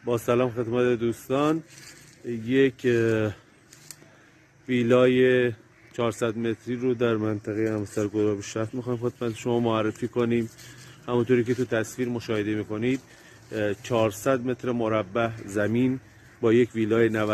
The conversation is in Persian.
با سلام خدمت دوستان، یک ویلای 400 متری رو در منطقه همسر گلاب شهر میخوایم خدمت شما معرفی کنیم. همونطوری که تو تصویر مشاهده میکنید 400 متر مربع زمین با یک ویلای 90